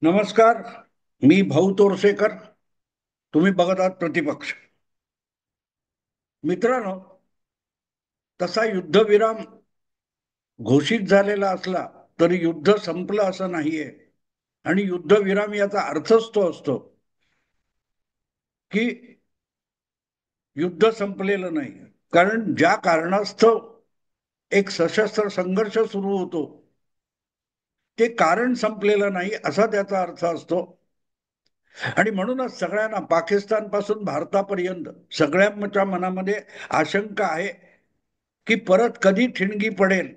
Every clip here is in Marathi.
नमस्कार. मी भाऊ तोरसेकर. तुम्ही बघत आहात प्रतिपक्ष. मित्रांनो, तसा युद्धविराम घोषित झालेला असला तरी युद्ध संपलं असं नाहीये. आणि युद्धविराम याचा अर्थच तो असतो की युद्ध संपलेलं नाही. कारण ज्या कारणास्तव एक सशस्त्र संघर्ष सुरू होतो ते कारण संपलेलं नाही असा त्याचा अर्थ असतो. आणि म्हणूनच सगळ्यांना पाकिस्तान पासून भारतापर्यंत सगळ्यांच्या मनामध्ये आशंका आहे की परत कधी ठिणगी पडेल.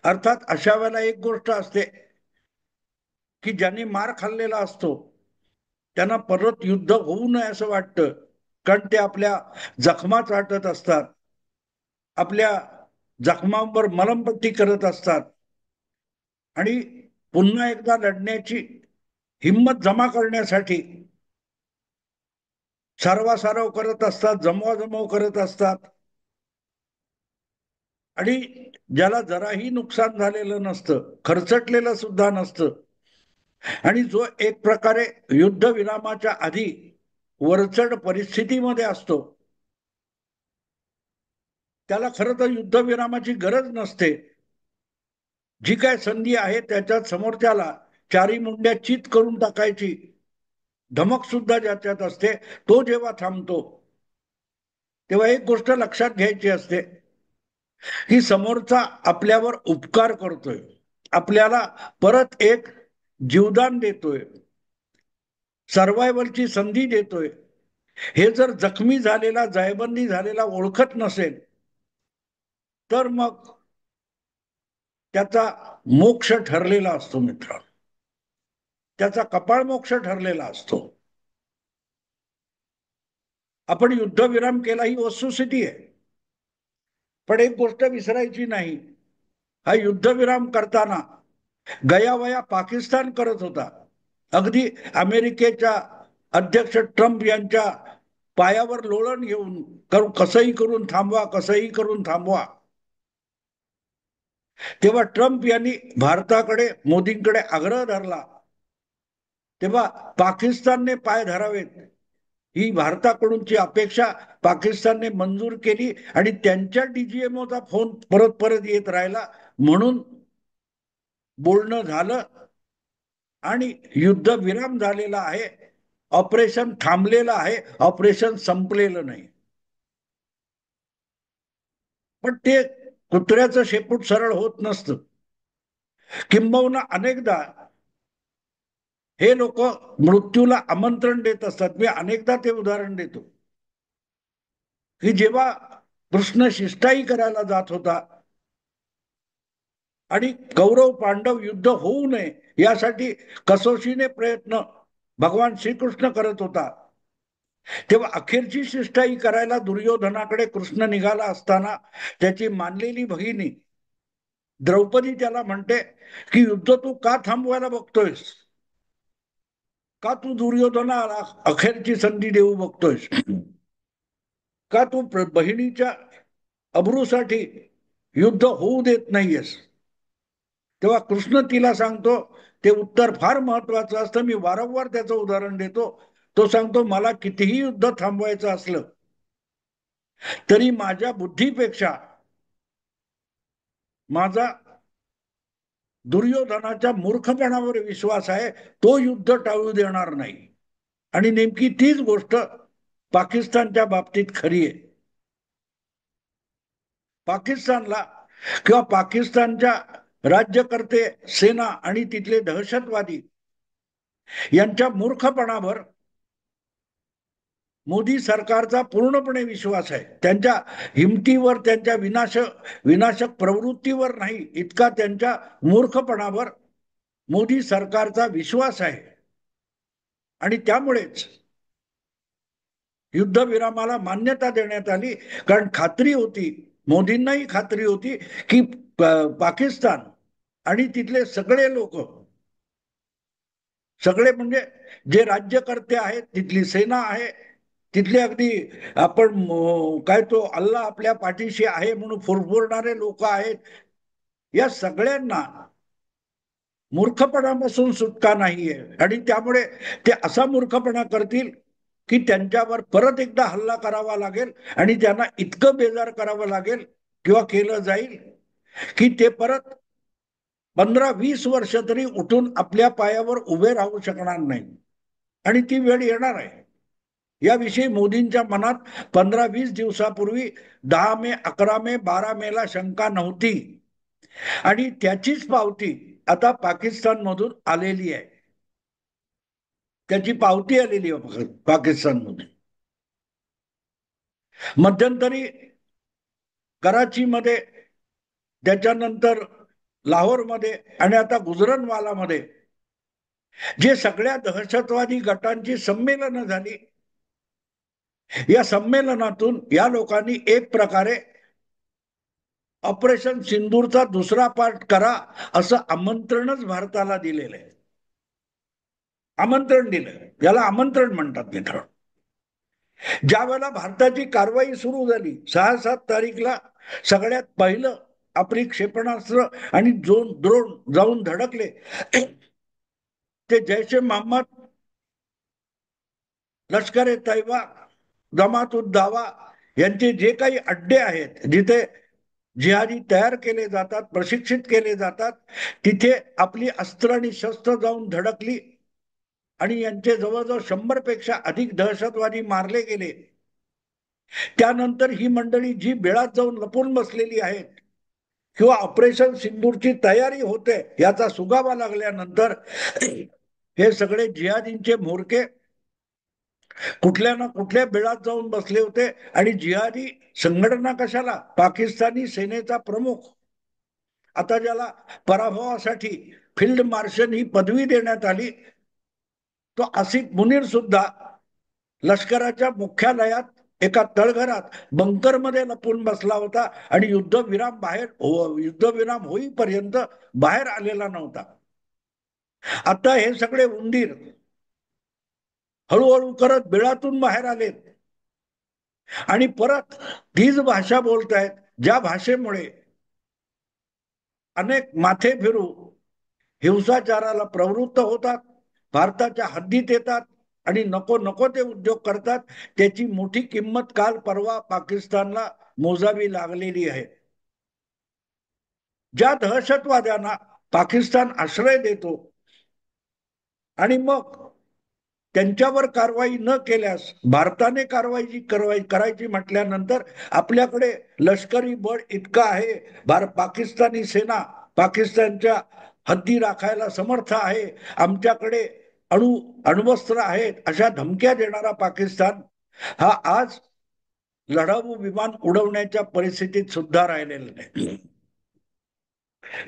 अर्थात अशा वेळेला एक गोष्ट असते की ज्यांनी मार खाल्लेला असतो त्यांना परत युद्ध होऊ नये असं वाटतं. कारण ते आपल्या जखमा चाटत असतात, आपल्या जखमांवर मलमपट्टी करत असतात आणि पुन्हा एकदा लढण्याची हिंमत जमा करण्यासाठी सारवासारव करत असतात, जमवाजमव करत असतात. आणि ज्याला जराही नुकसान झालेलं नसतं, खरचटलेलं सुद्धा नसतं, आणि जो एक प्रकारे युद्धविरामाच्या आधी वरचढ परिस्थितीमध्ये असतो त्याला खरं तर युद्धविरामाची गरज नसते. जी काय संधी आहे त्याच्यात समोरच्याला चारी मुंड्या चित करून टाकायची धमक सुद्धा ज्याच्यात असते. तो जेव्हा थांबतो तेव्हा एक गोष्ट लक्षात घ्यायची असते की समोरचा आपल्यावर उपकार करतोय, आपल्याला परत एक जीवदान देतोय, सर्वायवलची संधी देतोय. हे जर जखमी झालेला, जायबंदी झालेला ओळखत नसेल तर मग त्याचा मोक्ष ठरलेला असतो. मित्र, त्याचा कपाळ मोक्ष ठरलेला असतो. आपण युद्धविराम केला ही वस्तुस्थिती आहे, पण एक गोष्ट विसरायची नाही. हा युद्धविराम करताना गयावया पाकिस्तान करत होता. अगदी अमेरिकेच्या अध्यक्ष ट्रम्प यांच्या पायावर लोळण घेऊन करू, कसंही करून थांबवा, कसंही करून थांबवा. तेव्हा ट्रम्प यांनी भारताकडे, मोदींकडे आग्रह धरला तेव्हा पाकिस्तानने पाय धरावेत ही भारताकडूनची अपेक्षा पाकिस्तानने मंजूर केली आणि त्यांच्या डीजीएमओचा फोन परत परत येत राहिला. म्हणून बोलणं झालं आणि युद्धविराम झालेला आहे. ऑपरेशन थांबलेलं आहे, ऑपरेशन संपलेलं नाही. पण ते कुत्र्याचं शेपूट सरळ होत नसतं. किंबहुना अनेकदा हे लोक मृत्यूला आमंत्रण देत असतात. मी अनेकदा ते उदाहरण देतो की जेव्हा कृष्ण शिष्टाई करायला जात होता आणि कौरव पांडव युद्ध होऊ नये यासाठी कसोशीने प्रयत्न भगवान श्रीकृष्ण करत होता, तेव्हा अखेरची शिष्टाई करायला दुर्योधनाकडे कृष्ण निघाला असताना त्याची मानलेली भगिनी द्रौपदी त्याला म्हणते की युद्ध तू का थांबवायला बघतोयस, का तू दुर्योधनाला अखेरची संधी देऊ बघतोयस, का तू बहिणीच्या अब्रूसाठी युद्ध होऊ देत नाहीयेस. तेव्हा कृष्ण तिला सांगतो, ते उत्तर फार महत्वाचं असतं, मी वारंवार त्याचं उदाहरण देतो. तो सांगतो, मला कितीही युद्ध थांबवायचं असलं तरी माझ्या बुद्धीपेक्षा माझा दुर्योधनाच्या मूर्खपणावर विश्वास आहे, तो युद्ध टाळू देणार नाही. आणि नेमकी तीच गोष्ट पाकिस्तानच्या बाबतीत खरी आहे. पाकिस्तानला किंवा पाकिस्तानच्या राज्यकर्ते, सेना आणि तिथले दहशतवादी यांच्या मूर्खपणावर मोदी सरकारचा पूर्णपणे विश्वास आहे. त्यांच्या हिमतीवर, त्यांच्या विनाशक प्रवृत्तीवर नाही, इतका त्यांच्या मूर्खपणावर मोदी सरकारचा विश्वास आहे. आणि त्यामुळेच युद्धविरामाला मान्यता देण्यात आली. कारण खात्री होती, मोदींनाही खात्री होती की पाकिस्तान आणि तिथले सगळे लोक, सगळे म्हणजे जे राज्यकर्ते आहेत, तिथली सेना आहे, तिथले अगदी आपण काय तो अल्लाह आपल्या पाठीशी आहे म्हणून फुरफुरणारे लोक आहेत, या सगळ्यांना मूर्खपणापासून सुटका नाहीये. आणि त्यामुळे ते असा मूर्खपणा करतील की त्यांच्यावर परत एकदा हल्ला करावा लागेल आणि त्यांना इतकं बेजार करावं लागेल किंवा केलं जाईल की ते परत 15-20 वर्ष तरी उठून आपल्या पायावर उभे राहू शकणार नाही. आणि ती वेळ येणार आहे. याविषयी मोदींच्या मनात 15-20 दिवसापूर्वी 10 मे, 11 मे, 12 मेला शंका नव्हती. आणि त्याचीच पावती आता पाकिस्तानमधून आलेली आहे. त्याची पावती आलेली आहे पाकिस्तानमधून. मध्यंतरी कराचीमध्ये, त्याच्यानंतर लाहोरमध्ये आणि आता गुजरनवालामध्ये जे सगळ्या दहशतवादी गटांची संमेलनं झाली, या संमेलनातून या लोकांनी एक प्रकारे ऑपरेशन सिंदूरचा दुसरा पार्ट करा असं आमंत्रणच भारताला दिलेलं आहे. आमंत्रण दिलं, याला आमंत्रण म्हणतात मित्र. ज्या वेळेला भारताची कारवाई सुरू झाली 6-7 तारीखला, सगळ्यात पहिलं आपली क्षेपणास्त्र आणि ड्रोन जाऊन धडकले ते जैश ए मोहम्मद, लष्कर ए तैयबा, जमात उद दावा यांचे जे काही अड्डे आहेत, जिथे जिहादी तयार केले जातात, प्रशिक्षित केले जातात, तिथे आपली अस्त्र आणि शस्त्र जाऊन धडकली आणि यांचे जवळजवळ 100पेक्षा अधिक दहशतवादी मारले गेले. त्यानंतर ही मंडळी जी बिळात जाऊन लपून बसलेली आहेत किंवा ऑपरेशन सिंदूरची तयारी होते याचा सुगावा लागल्यानंतर हे सगळे जिहादींचे म्होरके कुठल्या ना कुठल्या बिळात जाऊन बसले होते. आणि जिहादी संघटना कशाला, पाकिस्तानी सेनेचा प्रमुख, आता ज्याला पराभवासाठी फील्ड मार्शल ही पदवी देण्यात आली, तो आसिफ मुनीर सुद्धा लष्कराच्या मुख्यालयात एका तळघरात बंकरमध्ये लपून बसला होता आणि युद्धविराम होईपर्यंत बाहेर आलेला नव्हता. आता हे सगळे उंदीर हळूहळू करत बिळातून बाहेर आलेत आणि परत तीच भाषा बोलतायत, ज्या भाषेमुळे अनेक माथे फिरू हिंसाचाराला प्रवृत्त होतात, भारताच्या हद्दीत येतात आणि नको नको ते उद्योग करतात. त्याची मोठी किंमत काल परवा पाकिस्तानला मोजावी लागलेली आहे. ज्या दहशतवाद्यांना पाकिस्तान आश्रय देतो आणि मग त्यांच्यावर कारवाई न केल्यास भारताने कारवाई करायची म्हटल्यानंतर आपल्याकडे लष्करी बळ इतकं आहे, पाकिस्तानी सेना पाकिस्तानच्या हद्दी राखायला समर्थ आहे, आमच्याकडे अणुवस्त्र आहेत, अशा धमक्या देणारा पाकिस्तान हा आज लढाऊ विमान उडवण्याच्या परिस्थितीत सुद्धा राहिलेला नाही.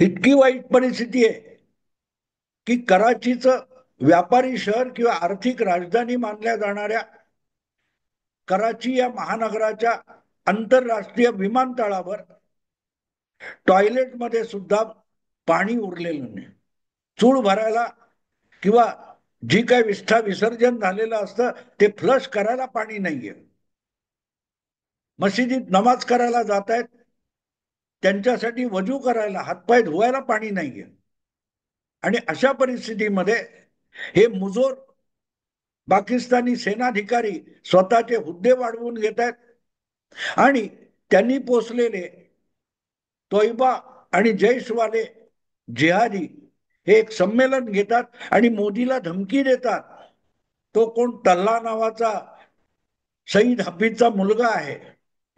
इतकी वाईट परिस्थिती आहे की कराचीचं व्यापारी शहर किंवा आर्थिक राजधानी मानल्या जाणाऱ्या कराची या महानगराच्या आंतरराष्ट्रीय विमानतळावर टॉयलेटमध्ये सुद्धा पाणी उरलेलं नाही. चूळ भरायला किंवा जी काही विसर्जन झालेलं असतं ते फ्लश करायला पाणी नाहीये. मशिदीत नमाज करायला जात आहेत, त्यांच्यासाठी वजू करायला, हातपाय धुवायला पाणी नाहीये. आणि अशा परिस्थितीमध्ये हे मुजोर पाकिस्तानी सेनाधिकारी स्वतःचे हुद्दे वाढवून घेत आहेत आणि त्यांनी पोचलेले तोयबा आणि जैशवाले जिहादी हे एक संमेलन घेतात आणि मोदीला धमकी देतात. तो कोण तल्ला नावाचा शहीद हफीजचा मुलगा आहे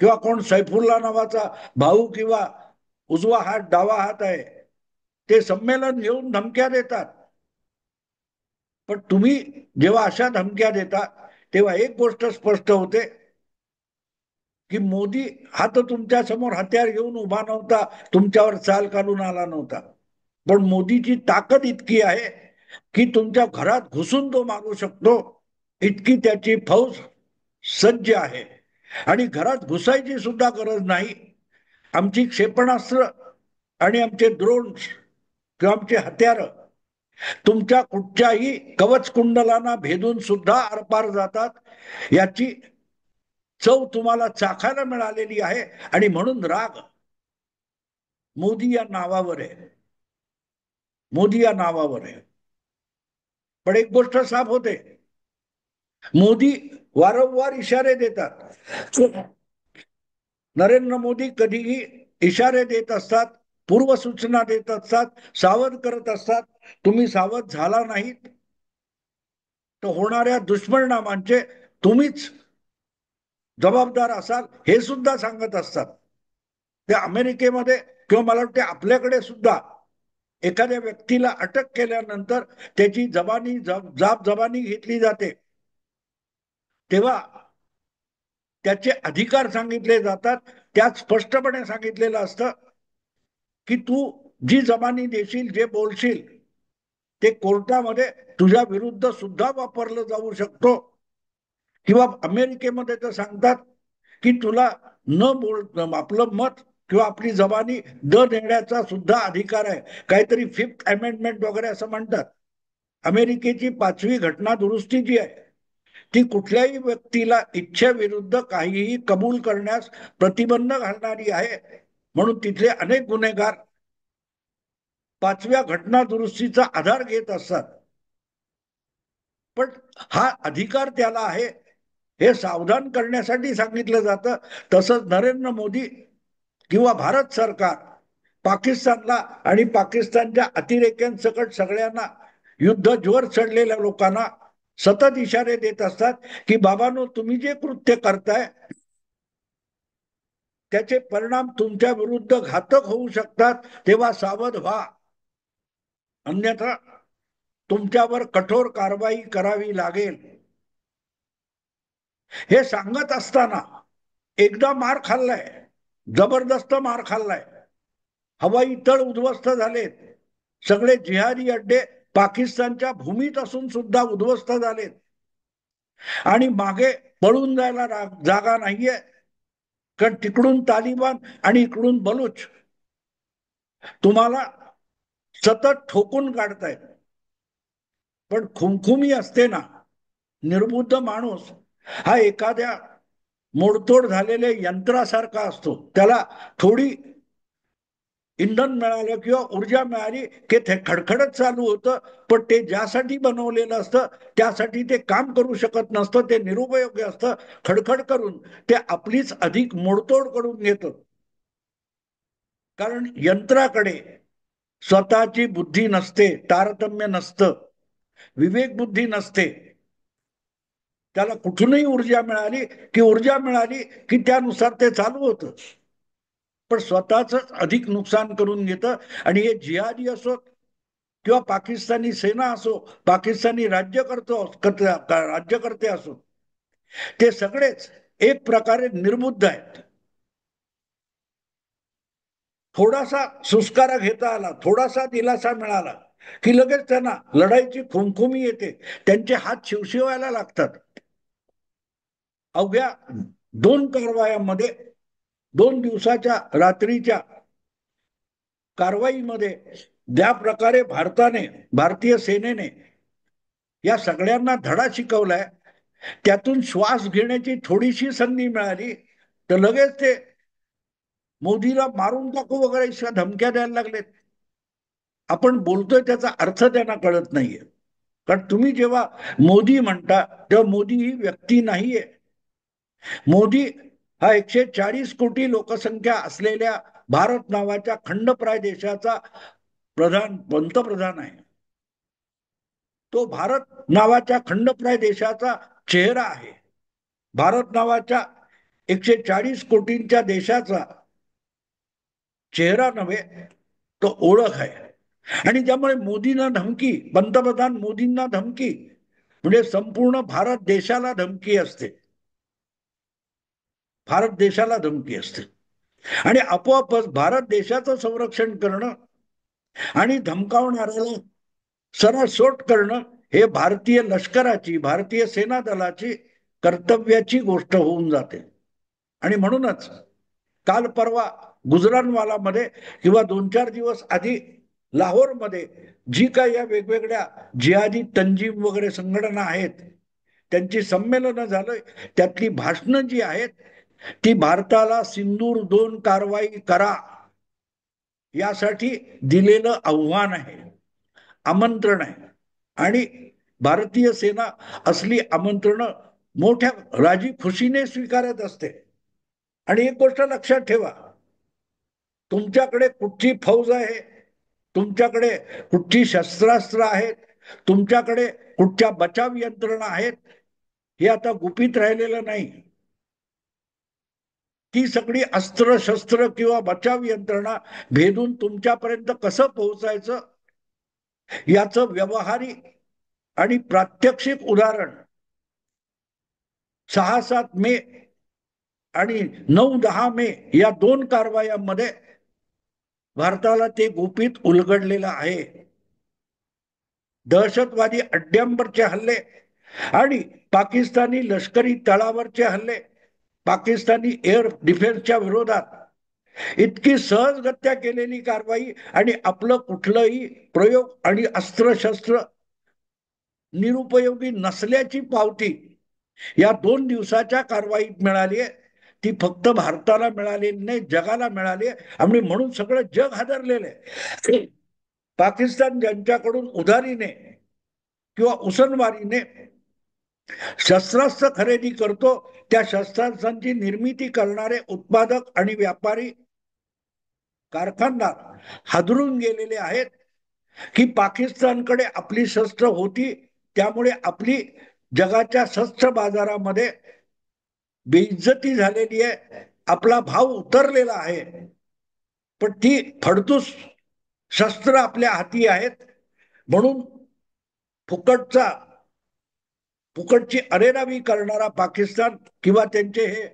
किंवा कोण सैफुल्ला नावाचा भाऊ किंवा उजवा हात डावा हात आहे, ते संमेलन घेऊन धमक्या देतात. पण तुम्ही जेव्हा अशा धमक्या देता तेव्हा एक गोष्ट स्पष्ट होते की मोदी हा तर तुमच्या समोर हत्यार घेऊन उभा नव्हता, तुमच्यावर चाल काढून आला नव्हता. पण मोदीची ताकद इतकी आहे की तुमच्या घरात घुसून तो मारू शकतो, इतकी त्याची फौज सज्ज आहे. आणि घरात घुसायची सुद्धा गरज नाही. आमची क्षेपणास्त्र आणि आमचे ड्रोन्स किंवा आमचे हत्यार तुमच्या कुठच्याही कवच कुंडलांना भेदून सुद्धा आरपार जातात. याची चव तुम्हाला चाखायला मिळालेली आहे आणि म्हणून राग मोदी या नावावर आहे. मोदी या नावावर आहे. पण एक गोष्ट साफ होते, मोदी वारंवार इशारे देतात. नरेंद्र मोदी कधीही इशारे देत असतात, पूर्वसूचना देत असतात, सावध करत असतात. तुम्ही सावध झाला नाहीत तर होणाऱ्या दुष्परिणामांचे तुम्हीच जबाबदार असाल हे सुद्धा सांगत असतात. ते अमेरिकेमध्ये किंवा मला वाटते आपल्याकडे सुद्धा एखाद्या व्यक्तीला अटक केल्यानंतर त्याची जाब जबानी घेतली जाते, तेव्हा त्याचे अधिकार सांगितले जातात. त्यात स्पष्टपणे सांगितलेलं असतं की तू जी जबानी देशील, जे बोलशील, ते कोर्टामध्ये तुझ्या विरुद्ध सुद्धा वापरलं जाऊ शकतो. किंवा अमेरिकेमध्ये तर सांगतात की तुला न बोल आपलं मत किंवा आपली जबानी देण्याचा सुद्धा अधिकार आहे. काहीतरी 5th अमेंडमेंट वगैरे असं म्हणतात. अमेरिकेची 5वी घटना दुरुस्ती जी आहे ती कुठल्याही व्यक्तीला इच्छेविरुद्ध काहीही कबूल करण्यास प्रतिबंध घालणारी आहे. म्हणून तिथले अनेक गुन्हेगार 5व्या घटना दुरुस्तीचा आधार घेत असतात. पण हा अधिकार त्याला आहे हे सावधान करण्यासाठी सांगितलं जातं. तसंच नरेंद्र मोदी किंवा भारत सरकार पाकिस्तानला आणि पाकिस्तानच्या अतिरेक्यांसकट सगळ्यांना युद्ध ज्वर चढलेल्या लोकांना सतत इशारे देत असतात की बाबांनो, तुम्ही जे कृत्य करताय त्याचे परिणाम तुमच्या विरुद्ध घातक होऊ शकतात, तेव्हा सावध व्हा, अन्यथा तुमच्यावर कठोर कारवाई करावी लागेल. हे सांगत असताना एकदा मार खाल्लाय, जबरदस्त मार खाल्लाय. हवाई तळ उद्ध्वस्त झालेत, सगळे जिहादी अड्डे पाकिस्तानच्या भूमीत असून सुद्धा उद्ध्वस्त झालेत आणि मागे पळून जायला जागा नाहीये. कारण तिकडून तालिबान आणि इकडून बलूच तुम्हाला सतत ठोकून काढतायत. पण खुमखुमी असते ना, निर्बुद्ध माणूस हा एखाद्या मोडतोड झालेल्या यंत्रासारखा असतो. त्याला थोडी इंधन मिळालं किंवा ऊर्जा मिळाली की ते खडखडत चालू होतं. पण ते ज्यासाठी बनवलेलं असतं त्यासाठी ते काम करू शकत नसतं, ते निरुपयोगी असतं. खडखड करून ते आपलीच अधिक मोडतोड करून घेतं. कारण यंत्राकडे स्वतःची बुद्धी नसते, तारतम्य नसतं, विवेक बुद्धी नसते. त्याला कुठूनही ऊर्जा मिळाली की त्यानुसार ते चालू होतं. पण स्वतःच अधिक नुकसान करून घेतं. आणि हे जिहादी असोत किंवा पाकिस्तानी सेना असो, पाकिस्तानी राज्यकर्ते असो, ते सगळेच एक प्रकारे निर्बुद्ध आहेत. थोडासा सुस्कारा घेता आला, थोडासा दिलासा मिळाला की लगेच त्यांना लढाईची खुमखुमी येते, त्यांचे हात शिवशिवायला लागतात. अवघ्या 2 कारवायांमध्ये, 2 दिवसाच्या रात्रीच्या कारवाईमध्ये ज्या प्रकारे भारतीय सेनेने या सगळ्यांना धडा शिकवलाय, त्यातून श्वास घेण्याची थोडीशी संधी मिळाली तर लगेच ते मोदीला मारून टाकू वगैरे धमक्या द्यायला लागलेत. आपण बोलतोय त्याचा अर्थ त्यांना कळत नाहीये. कारण तुम्ही जेव्हा मोदी म्हणता तेव्हा मोदी ही व्यक्ती नाहीये. मोदी हा 140 कोटी लोकसंख्या असलेल्या भारत नावाच्या खंडप्राय देशाचा पंतप्रधान आहे. तो भारत नावाच्या खंडप्राय देशाचा चेहरा आहे. भारत नावाच्या 140 कोटींच्या देशाचा चेहरा नव्हे, तो ओळख आहे. आणि त्यामुळे पंतप्रधान मोदींना धमकी म्हणजे संपूर्ण भारत देशाला धमकी असते. भारत देशाला धमकी असते. आणि आपोआपच भारत देशाचं संरक्षण करणं आणि धमकावणाऱ्याला सरसोट करणं हे भारतीय लष्कराची, भारतीय सेना दलाची कर्तव्याची गोष्ट होऊन जाते. आणि म्हणूनच काल परवा गुजरानवालामध्ये किंवा 2-4 दिवस आधी लाहोरमध्ये जी काही या वेगवेगळ्या जिहादी तंजीम वगैरे संघटना आहेत त्यांची संमेलनं झालं, त्यातली भाषणं जी आहेत ती भारताला सिंदूर 2 कारवाई करा यासाठी दिलेलं आव्हान आहे. आमंत्रण आहे आणि भारतीय सेना असली आमंत्रण मोठ्या राजी खुशीने स्वीकारत असते. आणि एक गोष्ट लक्षात ठेवा, तुमच्याकडे कुठची फौज आहे, तुमच्याकडे कुठची शस्त्रास्त्र आहेत, तुमच्याकडे कुठच्या बचाव यंत्रणा आहेत, हे आता गुपित राहिलेलं नाही. ती सगळी अस्त्र शस्त्र किंवा बचाव यंत्रणा भेदून तुमच्यापर्यंत कसं पोहोचायचं याचं व्यवहारिक आणि प्रात्यक्षिक उदाहरण 6-7 मे आणि 9-10 मे या 2 कारवायांमध्ये भारताला ते गुपित उलगडलेलं आहे. दहशतवादी अड्ड्यांवरचे हल्ले आणि पाकिस्तानी लष्करी तळावरचे हल्ले, पाकिस्तानी एअर डिफेन्सच्या विरोधात इतकी सहजगत्या केलेली कारवाई आणि आपलं कुठलंही प्रयोग आणि अस्त्रशस्त्र निरुपयोगी नसल्याची पावती या 2 दिवसाच्या कारवाईत मिळाली आहे. ती फक्त भारताला मिळालेली नाही, जगाला मिळाली आहे. आणि म्हणून सगळं जग हादरलेलं आहे. पाकिस्तान ज्यांच्याकडून उधारीने किंवा उसनवारीने शस्त्रास्त्र खरेदी करतो, त्या शस्त्रास्त्रांची निर्मिती करणारे उत्पादक आणि व्यापारी कारखानदार हादरून गेलेले आहेत की पाकिस्तानकडे आपली शस्त्र होती, त्यामुळे आपली जगाच्या शस्त्र बाजारामध्ये बेइज्जती झालेली आहे, आपला भाव उतरलेला आहे. पण ती फडतूस शस्त्र आपल्या हाती आहेत म्हणून फुकटची अरेरावी करणारा पाकिस्तान किंवा त्यांचे हे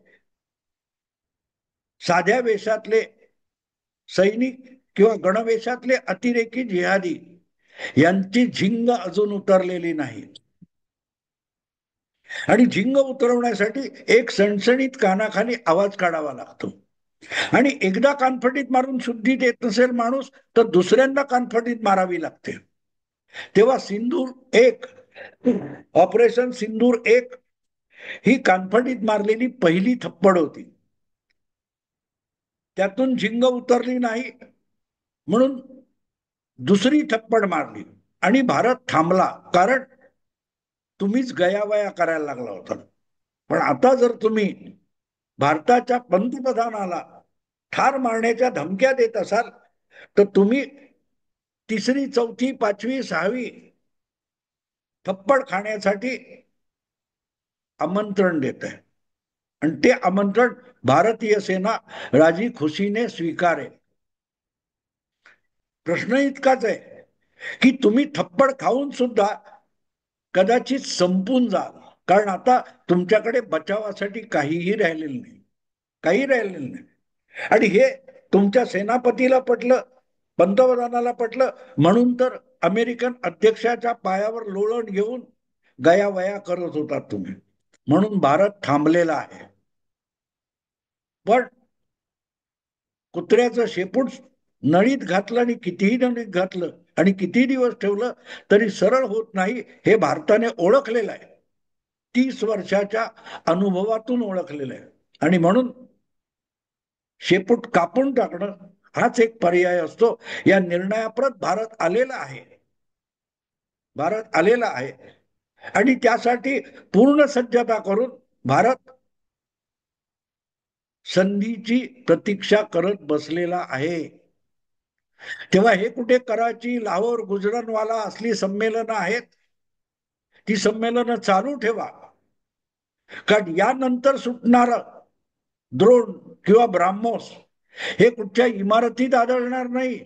साध्या वेशातले सैनिक किंवा गणवेशातले अतिरेकी जिहादी यांची झिंग अजून उतरलेली नाही. आणि झिंग उतरवण्यासाठी एक सणसणीत कानाखाली आवाज काढावा लागतो. आणि एकदा कानफटीत मारून शुद्धीत येत नसेल माणूस तर दुसऱ्यांदा कानफटीत मारावी लागते. तेव्हा सिंदूर 1, ऑपरेशन सिंदूर 1 ही कानफटीत मारलेली पहिली थप्पड होती. त्यातून झिंग उतरली नाही म्हणून दुसरी थप्पड मारली आणि भारत थांबला, कारण तुम्हीच गयावया करायला लागला होता. पण आता जर तुम्ही भारताच्या पंतप्रधानाला ठार मारण्याच्या धमक्या देत असाल तर तुम्ही तिसरी, चौथी, 5वी, 6वी थप्पड खाण्यासाठी आमंत्रण देत आहे. आणि ते आमंत्रण भारतीय सेना राजी खुशीने स्वीकारेल. प्रश्न इतकाच आहे की तुम्ही थप्पड खाऊन सुद्धा कदाचित संपून जाल, कारण आता तुमच्याकडे बचावासाठी काहीही राहिलेलं नाही, काही राहिलेलं नाही. आणि हे तुमच्या सेनापतीला पटलं, पंतप्रधानाला पटलं, म्हणून तर अमेरिकन अध्यक्षाच्या पायावर लोळण घेऊन गयावया करत होतात तुम्ही. म्हणून भारत थांबलेला आहे. पण कुत्र्याचं शेपूट नळीत घातलं आणि कितीही नळीत घातलं आणि किती दिवस ठेवलं तरी सरळ होत नाही, हे भारताने ओळखलेलं आहे. 30 वर्षाच्या अनुभवातून ओळखलेलं आहे. आणि म्हणून शेपूट कापून टाकणं हाच एक पर्याय असतो. या निर्णयाप्रत भारत आलेला आहे. भारत आलेला आहे आणि त्यासाठी पूर्ण सज्जता करून भारत संधीची प्रतीक्षा करत बसलेला आहे. तेव्हा हे कुठे कराची, लाहोर, गुजरातवाला असली संमेलनं आहेत, ती संमेलनं चालू ठेवा. कारण यानंतर सुटणार द्रोण किंवा ब्राह्मोस हे कुठच्या इमारतीत आढळणार नाही.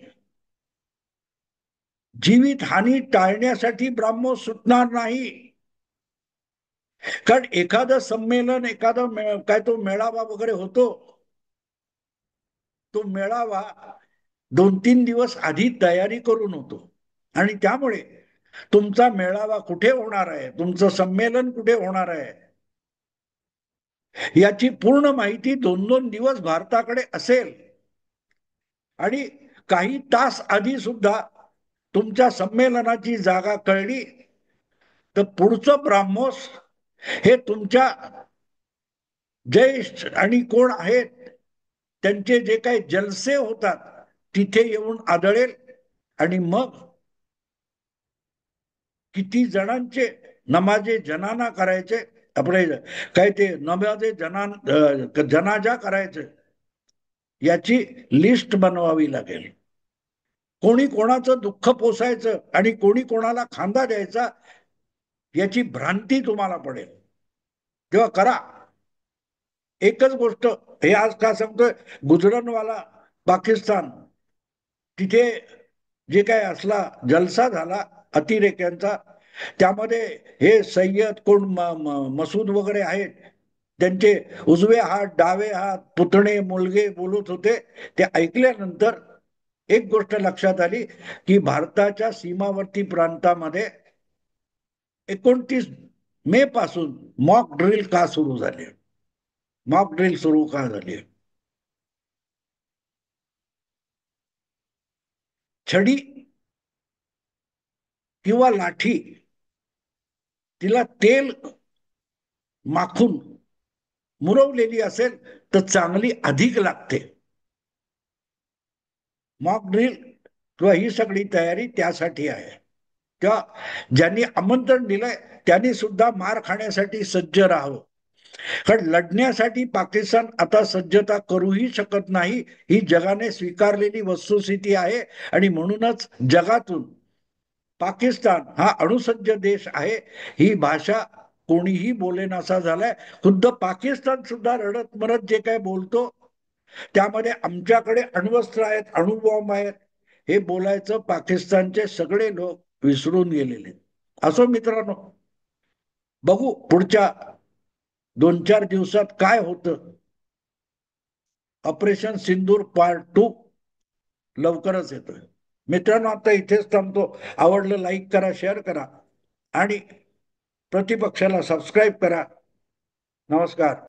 जीवित हानी टाळण्यासाठी ब्राह्मोस सुटणार नाही. कारण एखादं संमेलन, काय तो मेळावा वगैरे होतो, तो मेळावा 2-3 दिवस आधी तयारी करून होतो. आणि त्यामुळे तुमचा मेळावा कुठे होणार आहे, तुमचं संमेलन कुठे होणार आहे, याची पूर्ण माहिती 2-2 दिवस भारताकडे असेल. आणि काही तास आधी सुद्धा तुमच्या संमेलनाची जागा कळली तर पुढचं ब्राह्मोस हे तुमच्या ज्येष्ठ आणि कोण आहेत त्यांचे जे काही जलसे होतात तिथे येऊन आदळेल. आणि मग किती जणांचे नमाजे जनाना करायचे, आपले काय ते नमाजे जनाजा करायचे, याची लिस्ट बनवावी लागेल. कोणी कोणाचं दुःख पोसायचं आणि कोणी कोणाला खांदा द्यायचा याची भ्रांती तुम्हाला पडेल तेव्हा करा. एकच गोष्ट, हे आज का सांगतोय, गुजरनवाला पाकिस्तान, तिथे जे काय असला जलसा झाला अतिरेक्यांचा, त्यामध्ये हे सय्यद कोण मसूद वगैरे आहेत, त्यांचे उजवे हात डावे हात पुतणे मुलगे बोलत होते. ते ऐकल्यानंतर एक गोष्ट लक्षात आली की भारताच्या सीमावर्ती प्रांतामध्ये 29 मे पासून मॉक ड्रिल का सुरू झाले, मॉक ड्रिल सुरू का झाली. छडी किंवा लाठी, तिला तेल माखून मुरवलेली असेल तर चांगली अधिक लागते. मॉक ड्रिल किंवा ही सगळी तयारी त्यासाठी आहे. तेव्हा ज्यांनी आमंत्रण दिलंय त्यांनी सुद्धा मार खाण्यासाठी सज्ज राहावं. कारण लढण्यासाठी पाकिस्तान आता सज्जता करूही शकत नाही, ही जगाने स्वीकारलेली वस्तुस्थिती आहे. आणि म्हणूनच जगातून पाकिस्तान हा अणुसज्ज देश आहे ही भाषा कोणीही बोलेनासा झालाय. खुद्द पाकिस्तान सुद्धा रडत मरत जे काय बोलतो त्यामध्ये आमच्याकडे अण्वस्त्र आहेत, अणुबॉम्ब आहेत, हे बोलायचं पाकिस्तानचे सगळे लोक विसरून गेलेले. असो मित्रांनो, बघू पुढच्या 2-4 दिवसात काय होतं. ऑपरेशन सिंदूर पार्ट 2 लवकरच येतोय. मित्रांनो, आता इथेच थांबतो. आवडलं लाईक करा, शेअर करा आणि प्रतिपक्षाला सबस्क्राईब करा. नमस्कार.